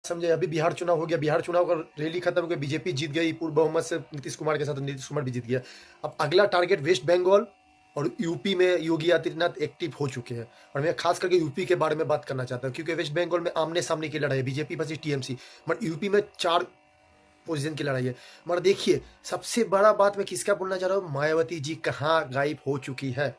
समझे, अभी बिहार चुनाव हो गया, बिहार चुनाव का रैली खत्म हो गया, बीजेपी जीत गई पूर्ण बहुमत से नीतीश कुमार के साथ, नीतीश कुमार भी जीत गया। अब अगला टारगेट वेस्ट बंगाल और यूपी में योगी आदित्यनाथ एक्टिव हो चुके हैं। और मैं खास करके यूपी के बारे में बात करना चाहता हूँ, क्योंकि वेस्ट बंगाल में आमने सामने की लड़ाई है, BJP versus TMC, but UP में 4 पोजीशन की लड़ाई है। मगर देखिए, सबसे बड़ा बात मैं किसका बोलना चाह रहा हूँ, मायावती जी कहाँ गायब हो चुकी है।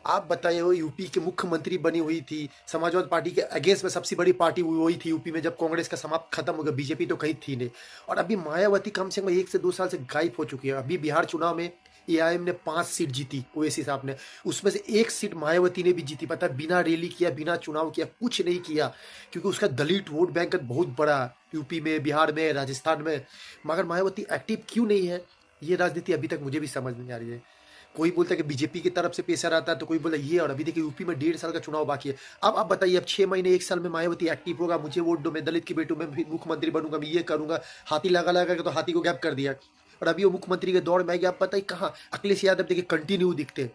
आप बताइए, वो यूपी की मुख्यमंत्री बनी हुई थी, समाजवादी पार्टी के अगेंस्ट में सबसे बड़ी पार्टी वही थी यूपी में, जब कांग्रेस का समाप्त खत्म हो गया, बीजेपी तो कहीं थी नहीं। और अभी मायावती कम से कम 1 से 2 साल से गायब हो चुकी है। अभी बिहार चुनाव में एआईएम ने 5 सीट जीती, ओवैसी साहब ने, उसमें से 1 सीट मायावती ने भी जीती। पता है, बिना रैली किया, बिना चुनाव किया, कुछ नहीं किया, क्योंकि उसका दलित वोट बैंक बहुत बड़ा है, यूपी में, बिहार में, राजस्थान में। मगर मायावती एक्टिव क्यों नहीं है, ये राजनीति अभी तक मुझे भी समझ नहीं आ रही है। कोई बोलता है कि बीजेपी की तरफ से प्रेशर आता है, तो कोई बोला ये। और अभी देखिए, यूपी में 1.5 साल का चुनाव बाकी है। अब आप बताइए, अब 6 महीने 1 साल में मायावती एक्टिव होगा, मुझे वोट दो, मैं दलित की बेटू, मैं मुख्यमंत्री बनूंगा, मैं ये करूंगा, हाथी लगा लगा के तो हाथी को गैप कर दिया। और अभी वो मुख्यमंत्री के दौड़ में आएगी, आप बताइए कहाँ। अखिलेश यादव देखिए कंटिन्यू दिखते हैं।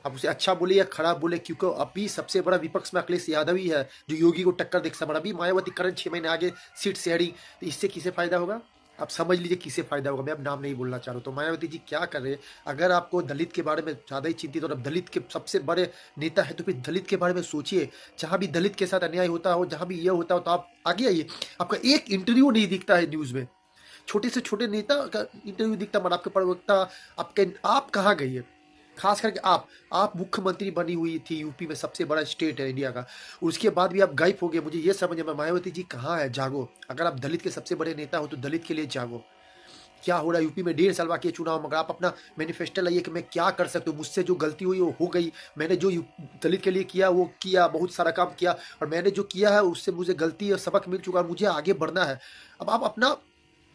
अब उसे अच्छा बोले या खराब बोले, क्योंकि अभी सबसे बड़ा विपक्ष में अखिलेश यादव ही है, जो योगी को टक्कर देख सकता है। अभी मायावती करंट 6 महीने आगे सीट शेयरिंग, तो इससे किसे फायदा होगा, आप समझ लीजिए किसे फायदा होगा। मैं अब नाम नहीं बोलना चाह रहा हूँ। तो मायावती जी क्या कर रहे हैं, अगर आपको दलित के बारे में ज़्यादा ही चिंतित और अब दलित के सबसे बड़े नेता है, तो फिर दलित के बारे में सोचिए। जहाँ भी दलित के साथ अन्याय होता हो, जहाँ भी ये होता हो, तो आप आगे आइए। आपका एक इंटरव्यू नहीं दिखता है न्यूज़ में, छोटे से छोटे नेता का इंटरव्यू दिखता, मगर आपके प्रवक्ता, आपके, आप कहाँ गई है। खास करके आप मुख्यमंत्री बनी हुई थी, यूपी में सबसे बड़ा स्टेट है इंडिया का, उसके बाद भी आप गायब हो गए। मुझे ये समझ में, मायावती जी कहाँ है, जागो। अगर आप दलित के सबसे बड़े नेता हो, तो दलित के लिए जागो। क्या हो रहा है यूपी में, 1.5 साल बाकी है चुनाव, मगर आप अपना मैनिफेस्टो लाइए कि मैं क्या कर सकता हूँ, मुझसे जो गलती हुई वो हो गई, मैंने जो दलित के लिए किया वो किया, बहुत सारा काम किया, और मैंने जो किया है उससे मुझे गलती और सबक मिल चुका है, मुझे आगे बढ़ना है। अब आप अपना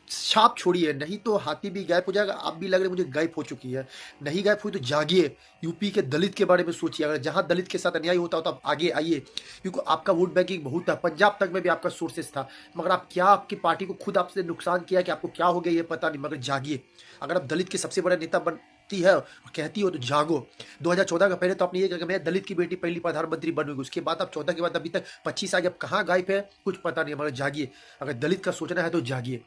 छाप छोड़िए, नहीं तो हाथी भी गायब हो जाएगा। आप भी लग रहे मुझे गायब हो चुकी है, नहीं गायब हुई तो जागिए, यूपी के दलित के बारे में सोचिए। अगर जहां दलित के साथ अन्याय होता हो, तो आप आगे आइए, क्योंकि आपका वोट बैंकिंग बहुत है, पंजाब तक में भी आपका सोर्सेस था। मगर आप क्या, आपकी पार्टी को खुद आपसे नुकसान किया कि आपको क्या हो गया ये पता नहीं, मगर जागिए। अगर आप दलित के सबसे बड़ा नेता बनती है और कहती हो, तो जागो। 2014 का पहले तो आपने ये कहा कि मैं दलित की बेटी पहली प्रधानमंत्री बनूंगी, उसके बाद आप 14 के बाद अभी तक 25 आ गए, अब कहाँ गायब है कुछ पता नहीं, मगर जागिए। अगर दलित का सोचना है तो जागिए।